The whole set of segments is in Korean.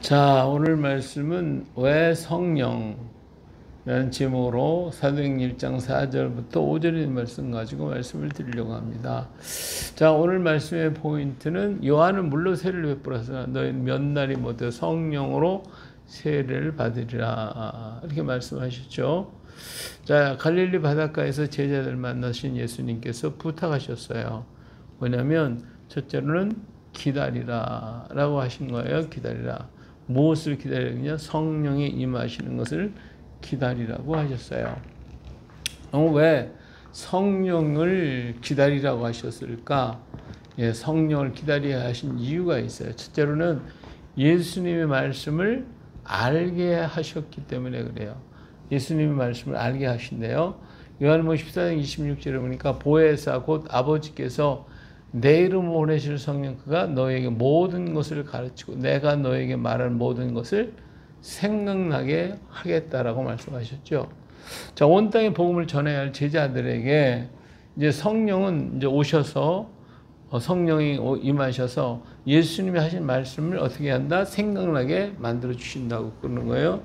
자, 오늘 말씀은 왜 성령? 라는 제목으로 사도행전 1장 4절부터 5절의 말씀 가지고 말씀을 드리려고 합니다. 자, 오늘 말씀의 포인트는 요한은 물로 세례를 베풀어서 너희 몇 날이 못해 성령으로 세례를 받으리라 이렇게 말씀하셨죠. 자, 갈릴리 바닷가에서 제자들 만나신 예수님께서 부탁하셨어요. 뭐냐면 첫째로는 기다리라 라고 하신 거예요. 기다리라. 무엇을 기다리냐? 성령이 임하시는 것을 기다리라고 하셨어요. 왜 성령을 기다리라고 하셨을까? 예, 성령을 기다려야 하신 이유가 있어요. 첫째로는 예수님의 말씀을 알게 하셨기 때문에 그래요. 예수님의 말씀을 알게 하신대요. 요한복음 14장 26절에 보니까 보혜사 곧 아버지께서 내 이름으로 보내실 성령 그가 너에게 모든 것을 가르치고 내가 너에게 말한 모든 것을 생각나게 하겠다라고 말씀하셨죠. 자, 온 땅에 복음을 전해야 할 제자들에게 이제 성령은 이제 오셔서 성령이 임하셔서 예수님이 하신 말씀을 어떻게 한다? 생각나게 만들어 주신다고 그러는 거예요.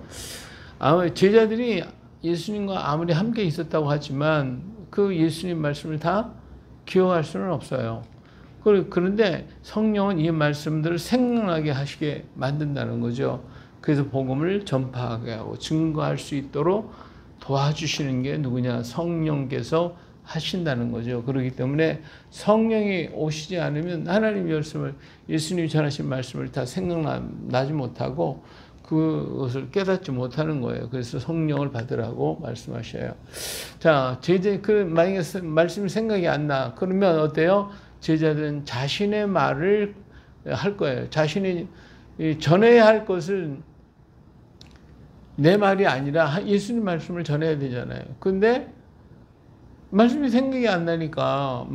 아마 제자들이 예수님과 아무리 함께 있었다고 하지만 그 예수님 말씀을 다 기억할 수는 없어요. 그런데 성령은 이 말씀들을 생각나게 하시게 만든다는 거죠. 그래서 복음을 전파하게 하고 증거할 수 있도록 도와주시는 게 누구냐? 성령께서 하신다는 거죠. 그렇기 때문에 성령이 오시지 않으면 하나님의 말씀을, 예수님이 전하신 말씀을 다 생각나지 못하고 그것을 깨닫지 못하는 거예요. 그래서 성령을 받으라고 말씀하셔요. 자, 만약에 말씀이 생각이 안 나. 그러면 어때요? 제자들은 자신의 말을 할 거예요. 자신이 전해야 할 것을 내 말이 아니라 예수님 말씀을 전해야 되잖아요. 근데 말씀이 생각이 안 나니까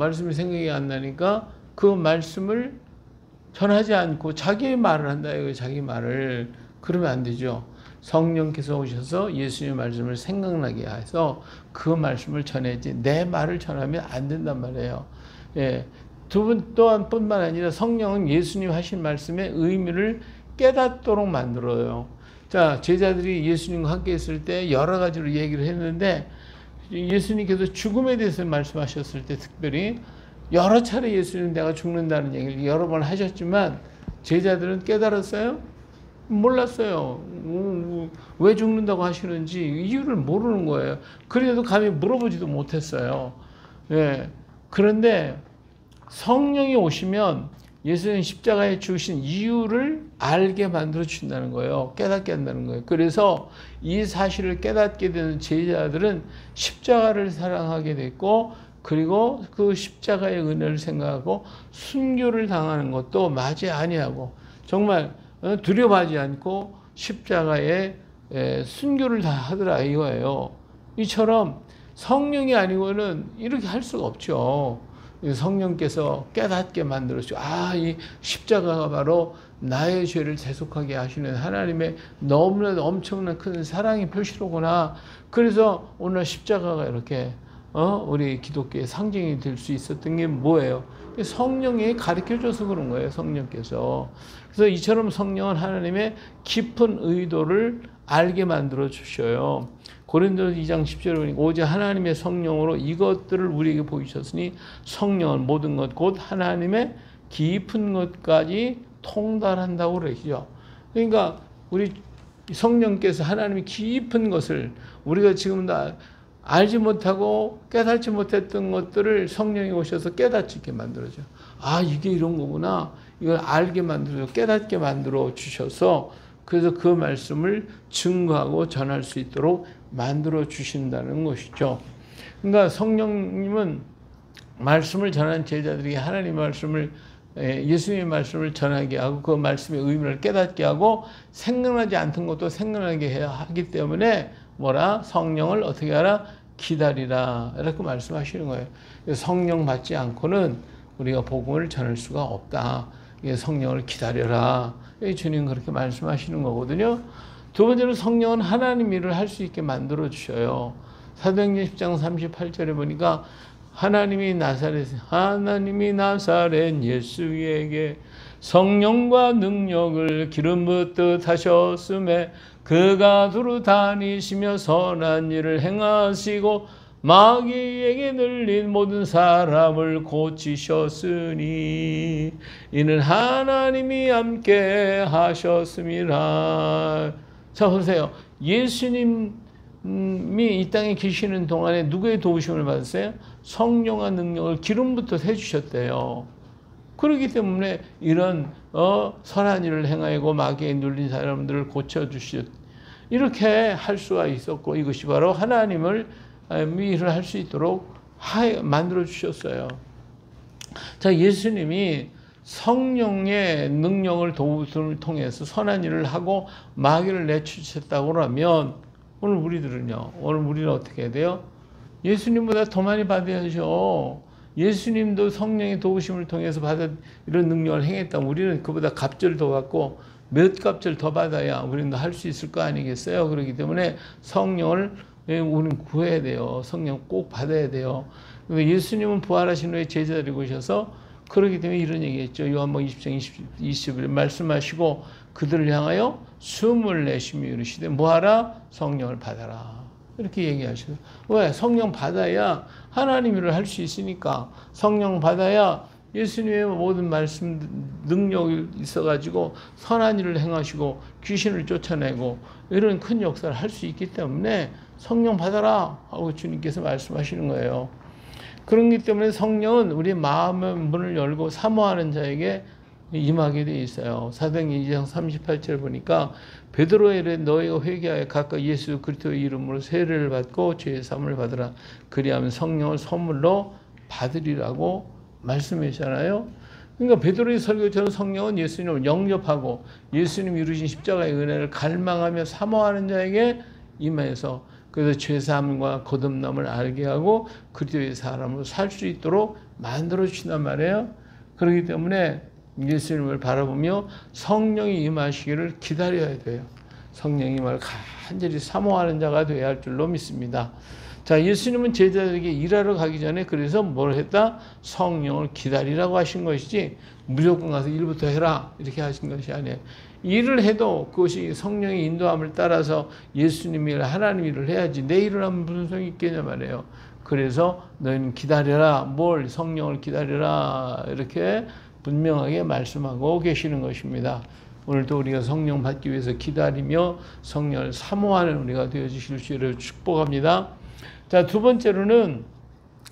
그 말씀을 전하지 않고 자기의 말을 한다. 자기 말을. 그러면 안 되죠. 성령께서 오셔서 예수님의 말씀을 생각나게 해서 그 말씀을 전해야지 내 말을 전하면 안 된단 말이에요. 예. 두 분 또한 뿐만 아니라 성령은 예수님 하신 말씀의 의미를 깨닫도록 만들어요. 자, 제자들이 예수님과 함께 있을 때 여러 가지로 얘기를 했는데 예수님께서 죽음에 대해서 말씀하셨을 때 특별히 여러 차례 예수님 내가 죽는다는 얘기를 여러 번 하셨지만 제자들은 깨달았어요? 몰랐어요. 왜 죽는다고 하시는지 이유를 모르는 거예요. 그래도 감히 물어보지도 못했어요. 예. 그런데 성령이 오시면 예수님 십자가에 죽으신 이유를 알게 만들어 주신다는 거예요. 깨닫게 한다는 거예요. 그래서 이 사실을 깨닫게 되는 제자들은 십자가를 사랑하게 됐고, 그리고 그 십자가의 은혜를 생각하고 순교를 당하는 것도 맞이 아니하고 정말 두려워하지 않고 십자가에 순교를 다 하더라 이거예요. 이처럼 성령이 아니고는 이렇게 할 수가 없죠. 성령께서 깨닫게 만들어주고, 이 십자가가 바로 나의 죄를 대속하게 하시는 하나님의 너무나도 엄청난 큰 사랑의 표시로구나. 그래서 오늘 십자가가 이렇게 우리 기독교의 상징이 될 수 있었던 게 뭐예요? 성령이 가르쳐줘서 그런 거예요. 성령께서. 그래서 이처럼 성령은 하나님의 깊은 의도를 알게 만들어 주셔요. 고린도서 2장 10절에 보니까 오직 하나님의 성령으로 이것들을 우리에게 보이셨으니 성령은 모든 것 곧 하나님의 깊은 것까지 통달한다고 그러시죠. 그러니까 우리 성령께서 하나님의 깊은 것을 우리가 지금 다 알지 못하고 깨닫지 못했던 것들을 성령이 오셔서 깨닫게 만들어줘. 이게 이런 거구나. 이걸 알게 만들어 깨닫게 만들어 주셔서 그래서 그 말씀을 증거하고 전할 수 있도록 만들어 주신다는 것이죠. 그러니까 성령님은 말씀을 전하는 제자들에게 하나님의 말씀을, 예수님의 말씀을 전하게 하고 그 말씀의 의미를 깨닫게 하고 생각나지 않던 것도 생각나게 해야 하기 때문에 성령을 어떻게 하라? 기다리라 이렇게 말씀하시는 거예요. 성령 받지 않고는 우리가 복음을 전할 수가 없다. 성령을 기다려라. 주님 그렇게 말씀하시는 거거든요. 두 번째는 성령은 하나님 일을 할 수 있게 만들어 주셔요. 사도행전 10장 38절에 보니까 하나님이 나사렛 예수에게 성령과 능력을 기름 붓듯 하셨음에 그가 두루 다니시며 선한 일을 행하시고 마귀에게 늘린 모든 사람을 고치셨으니 이는 하나님이 함께 하셨음이라. 자, 보세요. 예수님이 이 땅에 계시는 동안에 누구의 도우심을 받았어요? 성령과 능력을 기름부터 해주셨대요. 그렇기 때문에 이런 선한 일을 행하고 마귀에 눌린 사람들을 고쳐주셨. 이렇게 할 수가 있었고, 이것이 바로 하나님을 일을 할 수 있도록 만들어 주셨어요. 자, 예수님이 성령의 능력을 도우심을 통해서 선한 일을 하고 마귀를 내쫓으셨다고 그러면 오늘 우리는 어떻게 해야 돼요? 예수님보다 더 많이 받아야죠. 예수님도 성령의 도우심을 통해서 이런 능력을 행했다면 우리는 그보다 갑절 더 받고 몇 갑절 더 받아야 우리는 할 수 있을 거 아니겠어요? 그렇기 때문에 성령을 우리는 구해야 돼요. 성령 꼭 받아야 돼요. 예수님은 부활하신 후에 제자들이 오셔서 그렇기 때문에 이런 얘기했죠. 요한복음 20장 20절 말씀하시고 그들을 향하여 숨을 내쉬며 이르시되 뭐하라? 성령을 받아라. 이렇게 얘기하셔요. 왜? 성령 받아야 하나님 일을 할 수 있으니까. 성령 받아야 예수님의 모든 말씀 능력이 있어가지고 선한 일을 행하시고 귀신을 쫓아내고 이런 큰 역사를 할 수 있기 때문에 성령 받아라 하고 주님께서 말씀하시는 거예요. 그렇기 때문에 성령은 우리 마음의 문을 열고 사모하는 자에게 임하게 되어 있어요. 사도행전 2장 38절 보니까 베드로에 이르되 너희가 회개하여 각각 예수 그리스도의 이름으로 세례를 받고 죄의 사함을 받으라. 그리하면 성령을 선물로 받으리라고 말씀하셨잖아요. 그러니까 베드로의 설교처럼 성령은 예수님을 영접하고 예수님 이루신 십자가의 은혜를 갈망하며 사모하는 자에게 임해서 그래서 죄사함과 거듭남을 알게 하고 그리스도의 사람으로 살 수 있도록 만들어 주신단 말이에요. 그렇기 때문에 예수님을 바라보며 성령이 임하시기를 기다려야 돼요. 성령이 임할 간절히 사모하는 자가 되어야 할 줄로 믿습니다. 자, 예수님은 제자들에게 일하러 가기 전에 그래서 뭘 했다? 성령을 기다리라고 하신 것이지 무조건 가서 일부터 해라 이렇게 하신 것이 아니에요. 일을 해도 그것이 성령의 인도함을 따라서 예수님 일, 하나님 일을 해야지 내 일을 하면 무슨 소용이 있겠냐 말이에요. 그래서 너희는 기다려라. 뭘? 성령을 기다려라. 이렇게 분명하게 말씀하고 계시는 것입니다. 오늘도 우리가 성령 받기 위해서 기다리며 성령을 사모하는 우리가 되어주실 주를 축복합니다. 자, 두 번째로는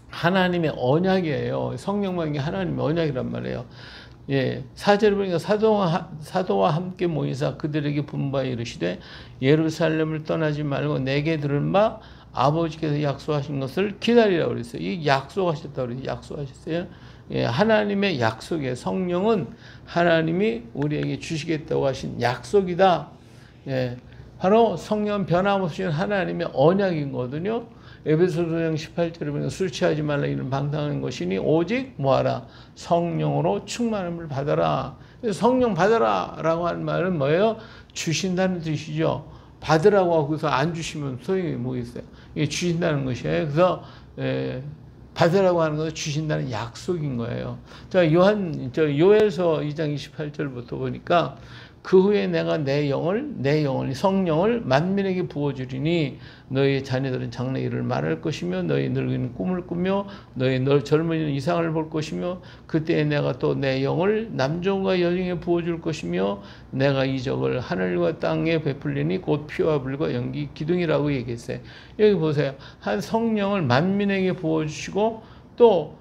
하나님의 언약이에요. 성령 받는 게 하나님의 언약이란 말이에요. 예, 4절에 보니까 사도와 함께 모이사 그들에게 분부하여 이르시되 예루살렘을 떠나지 말고 내게 들은 바 아버지께서 약속하신 것을 기다리라고 그랬어요. 이 약속하셨다고 그랬어요. 약속하셨어요. 예, 하나님의 약속이에요. 성령은 하나님이 우리에게 주시겠다고 하신 약속이다. 예, 바로 성령 변함없이 하나님의 언약이거든요. 에베소서 5장 18절에 보면 술 취하지 말라 이런 방탕한 것이니 오직 뭐하라? 성령으로 충만함을 받아라. 성령 받아라 라고 하는 말은 뭐예요? 주신다는 뜻이죠. 받으라고 하고서 안 주시면 소용이 뭐겠어요? 이게 주신다는 것이에요. 그래서 받으라고 하는 것은 주신다는 약속인 거예요. 자, 요엘서 2장 28절부터 보니까 그 후에 내가 내 영을 성령을 만민에게 부어주리니 너희 자녀들은 장래 일을 말할 것이며 너희 늙은이는 꿈을 꾸며 너희 젊은이는 이상을 볼 것이며 그때에 내가 또 내 영을 남종과 여종에 부어줄 것이며 내가 이적을 하늘과 땅에 베풀리니 곧 피와 불과 연기 기둥이라고 얘기했어요. 여기 보세요. 한 성령을 만민에게 부어주시고 또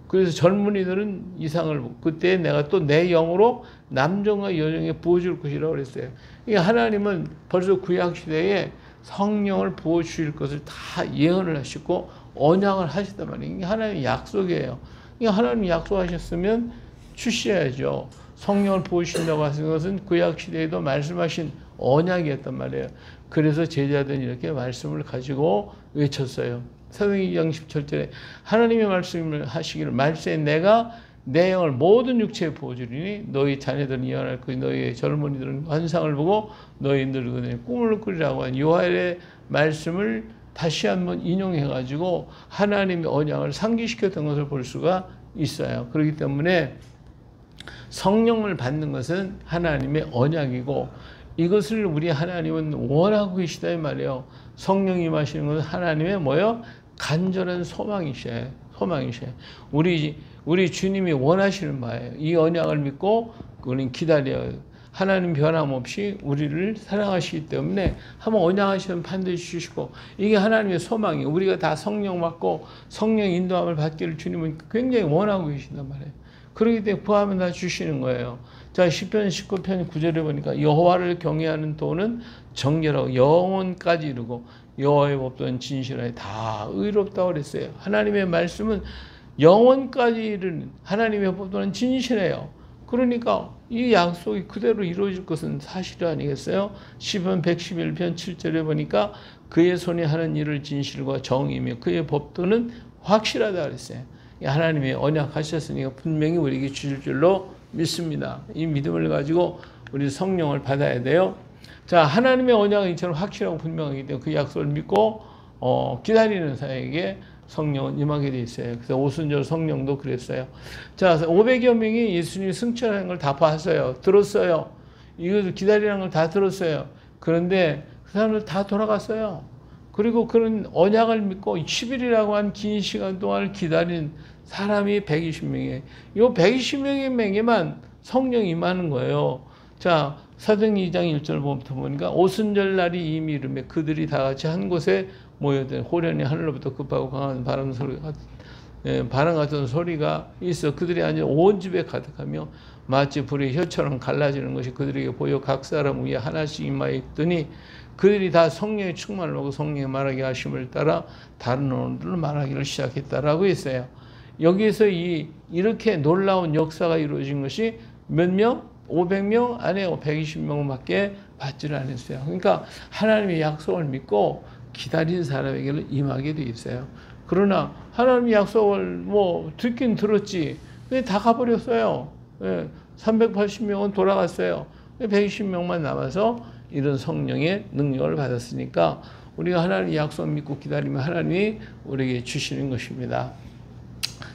그래서 젊은이들은 이상을 보고 그때 내가 또 내 영으로 남종과 여종에 부어줄 것이라고 그랬어요. 이게 하나님은 벌써 구약시대에 성령을 부어주실 것을 다 예언을 하시고 언약을 하시단 말이에요. 이게 하나님의 약속이에요. 이게 하나님이 약속하셨으면 주셔야죠. 성령을 부어주신다고 하신 것은 구약시대에도 말씀하신 언약이었단 말이에요. 그래서 제자들은 이렇게 말씀을 가지고 외쳤어요. 사도행전 2장 17절에 하나님의 말씀을 하시기를 말세 내가 내 영을 모든 육체에 부어주리니 너희 자녀들은 예언할 것이요 너희 젊은이들은 환상을 보고 너희 늙은이들은 꿈을 꾸리라고 한 요한의 말씀을 다시 한번 인용해가지고 하나님의 언약을 상기시켰던 것을 볼 수가 있어요. 그렇기 때문에 성령을 받는 것은 하나님의 언약이고 이것을 우리 하나님은 원하고 계시다 이 말이에요. 성령이 임하시는 것은 하나님의 뭐요? 간절한 소망이셔요. 우리 주님이 원하시는 바예요. 이 언약을 믿고 우리는 기다려요. 하나님 변함없이 우리를 사랑하시기 때문에 한번 언약하시면 반드시 주시고 이게 하나님의 소망이에요. 우리가 다 성령 받고 성령 인도함을 받기를 주님은 굉장히 원하고 계신단 말이에요. 그렇기 때문에 구하면 다 주시는 거예요. 자, 시편 19편 9절에 보니까 여호와를 경외하는 도는 정결하고 영원까지 이르고 여호와의 법도는 진실하니 다 의롭다고 그랬어요. 하나님의 말씀은 영원까지 이르는 하나님의 법도는 진실해요. 그러니까 이 약속이 그대로 이루어질 것은 사실 아니겠어요? 시편 111편 7절에 보니까 그의 손이 하는 일을 진실과 정의며 그의 법도는 확실하다 그랬어요. 하나님이 언약하셨으니까 분명히 우리에게 주실 줄로 믿습니다. 이 믿음을 가지고 우리 성령을 받아야 돼요. 자, 하나님의 언약은 이처럼 확실하고 분명하기 때문에 그 약속을 믿고 기다리는 사람에게 성령은 임하게 돼 있어요. 그래서 오순절 성령도 그랬어요. 자, 500여 명이 예수님이 승천하는 걸 다 봤어요. 들었어요. 이것을 기다리는 걸 다 들었어요. 그런데 그 사람들 다 돌아갔어요. 그리고 그런 언약을 믿고 10일이라고 한 긴 시간 동안 기다린 사람이 120명이에요. 이 120명에만 성령이 임하는 거예요. 자, 사도행전 2장 1절부터 보니까 오순절 날이 이미 이르매 그들이 다 같이 한 곳에 모여든 호련히 하늘로부터 급하고 강한 바람 같은 소리가 있어 그들이 앉아 온 집에 가득하며 마치 불의 혀처럼 갈라지는 것이 그들에게 보여 각 사람 위에 하나씩 임하여 있더니 그들이 다 성령의 충만을 받고 성령의 말하게 하심을 따라 다른 언어들로 말하기를 시작했다라고 했어요. 여기에서 이렇게 놀라운 역사가 이루어진 것이 몇 명? 500명? 아니에요. 120명밖에 받지를 않았어요. 그러니까 하나님의 약속을 믿고 기다린 사람에게는 임하게 돼 있어요. 그러나 하나님의 약속을 듣긴 들었지. 근데 다 가버렸어요. 380명은 돌아갔어요. 120명만 남아서 이런 성령의 능력을 받았으니까 우리가 하나님의 약속 믿고 기다리면 하나님이 우리에게 주시는 것입니다.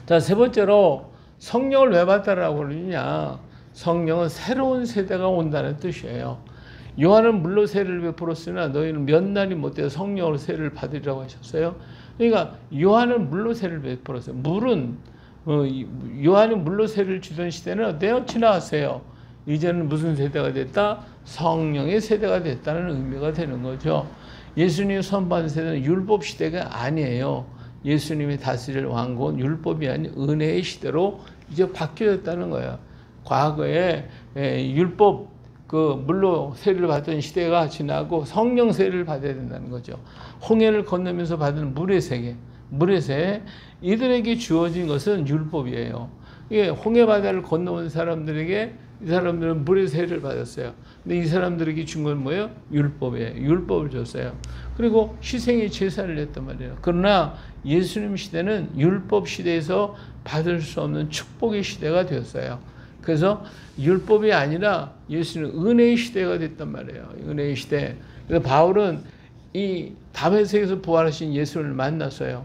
자, 세 번째로 성령을 왜 받다라고 그러느냐. 성령은 새로운 세대가 온다는 뜻이에요. 요한은 물로 세를 베풀었으나 너희는 몇 날이 못되어 성령으로 세를 받으리라고 하셨어요. 그러니까 요한은 물로 세를 베풀었어요. 요한은 물로 세를 주던 시대는 어때요? 지나갔어요. 이제는 무슨 세대가 됐다? 성령의 세대가 됐다는 의미가 되는 거죠. 예수님이 선포한 세대는 율법 시대가 아니에요. 예수님이 다스릴 왕국은 율법이 아닌 은혜의 시대로 이제 바뀌어졌다는 거예요. 과거에 율법 물로 세를 받던 시대가 지나고 성령 세를 받아야 된다는 거죠. 홍해를 건너면서 받은 물의 세계, 물의 세, 이들에게 주어진 것은 율법이에요. 이게 홍해 바다를 건너온 사람들에게 이 사람들은 물의 세를 받았어요. 근데 이 사람들에게 준 건 뭐예요? 율법이에요. 율법을 줬어요. 그리고 희생의 제사를 냈단 말이에요. 그러나 예수님 시대는 율법 시대에서 받을 수 없는 축복의 시대가 되었어요. 그래서 율법이 아니라 예수는 은혜의 시대가 됐단 말이에요. 은혜의 시대. 그래서 바울은 이 다메섹에서 부활하신 예수를 만났어요.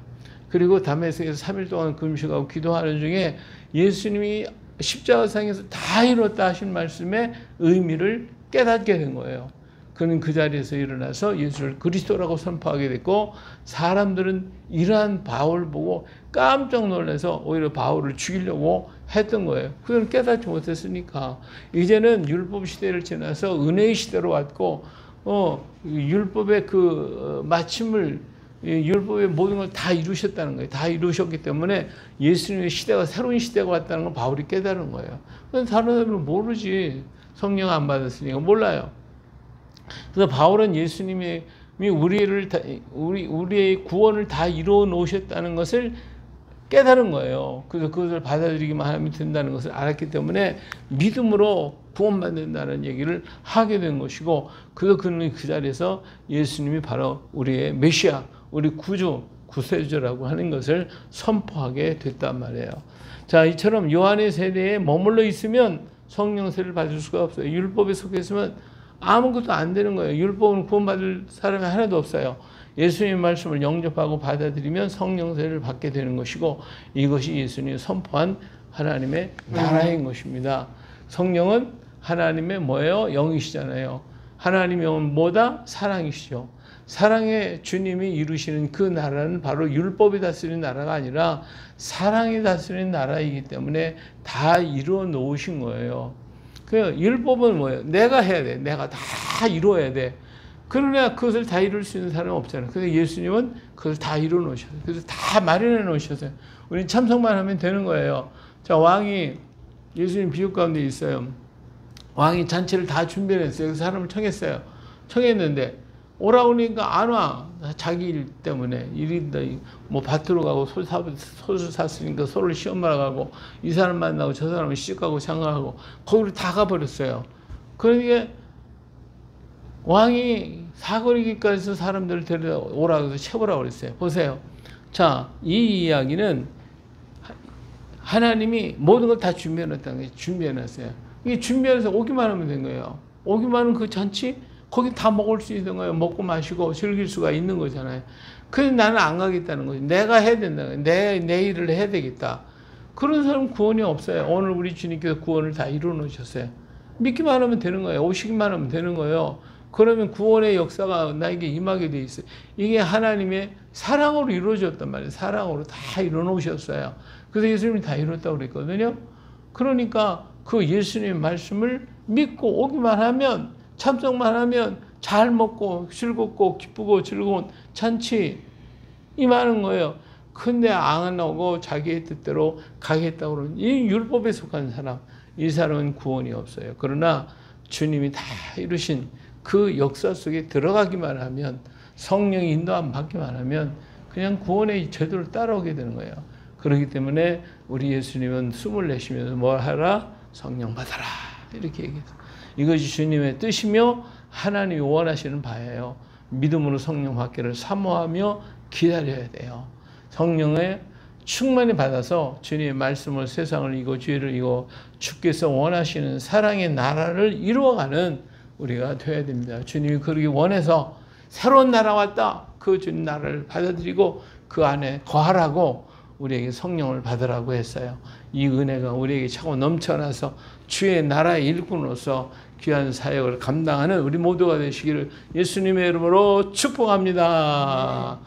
그리고 다메섹에서 3일 동안 금식하고 기도하는 중에 예수님이 십자가상에서 다 이뤘다 하신 말씀의 의미를 깨닫게 된 거예요. 그는 그 자리에서 일어나서 예수를 그리스도라고 선포하게 됐고 사람들은 이러한 바울 보고 깜짝 놀라서 오히려 바울을 죽이려고 했던 거예요. 그건 깨닫지 못했으니까. 이제는 율법 시대를 지나서 은혜의 시대로 왔고 율법의 그 마침을 율법의 모든 걸 다 이루셨다는 거예요. 다 이루셨기 때문에 예수님의 시대가 새로운 시대가 왔다는 걸 바울이 깨달은 거예요. 다른 사람은 모르지. 성령 안 받았으니까 몰라요. 그래서 바울은 예수님이 우리의 구원을 다 이루어 놓으셨다는 것을 깨달은 거예요. 그래서 그것을 받아들이기만 하면 된다는 것을 알았기 때문에 믿음으로 구원받는다는 얘기를 하게 된 것이고, 그래서 그는 그 자리에서 예수님이 바로 우리의 메시아, 우리 구주, 구세주라고 하는 것을 선포하게 됐단 말이에요. 자, 이처럼 요한의 세대에 머물러 있으면 성령 세를 받을 수가 없어요. 율법에 속해 있으면 아무것도 안 되는 거예요. 율법은 구원받을 사람이 하나도 없어요. 예수님 말씀을 영접하고 받아들이면 성령 세례를 받게 되는 것이고 이것이 예수님이 선포한 하나님의 나라인 것입니다. 성령은 하나님의 뭐예요? 영이시잖아요. 하나님의 영은 뭐다? 사랑이시죠. 사랑의 주님이 이루시는 그 나라는 바로 율법이 다스리는 나라가 아니라 사랑이 다스리는 나라이기 때문에 다 이루어 놓으신 거예요. 그 율법은 뭐예요? 내가 해야 돼. 내가 다 이루어야 돼. 그러나 그것을 다 이룰 수 있는 사람은 없잖아요. 그래서 예수님은 그것을 다 이루어 놓으셨어요. 그래서 다 마련해 놓으셨어요. 우리 참석만 하면 되는 거예요. 자, 왕이 예수님 비유 가운데 있어요. 왕이 잔치를 다 준비했어요. 그래서 사람을 청했어요. 청했는데 오라고 그러니까 안 와. 자기 일 때문에. 일인다. 뭐 밭으로 가고 소를 샀으니까 소를 시험하러 가고 이 사람 만나고 저 사람은 시집가고 장가가고 거기로 다 가버렸어요. 그러니까 왕이 사거리까지 해서 사람들을 데려오라고 해서 채우라고 그랬어요. 보세요. 자, 이 이야기는 하나님이 모든 걸 다 준비해놨다는 거예요. 준비해놨어요. 이게 준비해서 오기만 하면 된 거예요. 오기만 하면 그 잔치 거기 다 먹을 수 있는 거예요. 먹고 마시고 즐길 수가 있는 거잖아요. 그래서 나는 안 가겠다는 거죠. 내가 해야 된다는 거예요. 내 일을 해야 되겠다. 그런 사람은 구원이 없어요. 오늘 우리 주님께서 구원을 다 이루어 놓으셨어요. 믿기만 하면 되는 거예요. 오시기만 하면 되는 거예요. 그러면 구원의 역사가 나에게 임하게 돼 있어요. 이게 하나님의 사랑으로 이루어졌단 말이에요. 사랑으로 다 이루어 놓으셨어요. 그래서 예수님이 다 이뤘다고 그랬거든요. 그러니까 그 예수님의 말씀을 믿고 오기만 하면 참석만 하면 잘 먹고 즐겁고 기쁘고 즐거운 잔치 임하는 거예요. 근데 안 오고 자기의 뜻대로 가겠다고 그러는 이 율법에 속한 사람, 이 사람은 구원이 없어요. 그러나 주님이 다 이루신 그 역사 속에 들어가기만 하면 성령이 인도함 받기만 하면 그냥 구원의 제도를 따라오게 되는 거예요. 그렇기 때문에 우리 예수님은 숨을 내쉬면서 뭘 하라? 성령 받아라. 이렇게 얘기해요. 이것이 주님의 뜻이며 하나님이 원하시는 바예요. 믿음으로 성령 받기를 사모하며 기다려야 돼요. 성령의 충만히 받아서 주님의 말씀을 세상을 이고 죄를 이고 주께서 원하시는 사랑의 나라를 이루어가는 우리가 되어야 됩니다. 주님이 그러기 원해서 새로운 나라 왔다. 그 주님 나라를 받아들이고 그 안에 거하라고 우리에게 성령을 받으라고 했어요. 이 은혜가 우리에게 차고 넘쳐나서 주의 나라의 일꾼으로서 귀한 사역을 감당하는 우리 모두가 되시기를 예수님의 이름으로 축복합니다.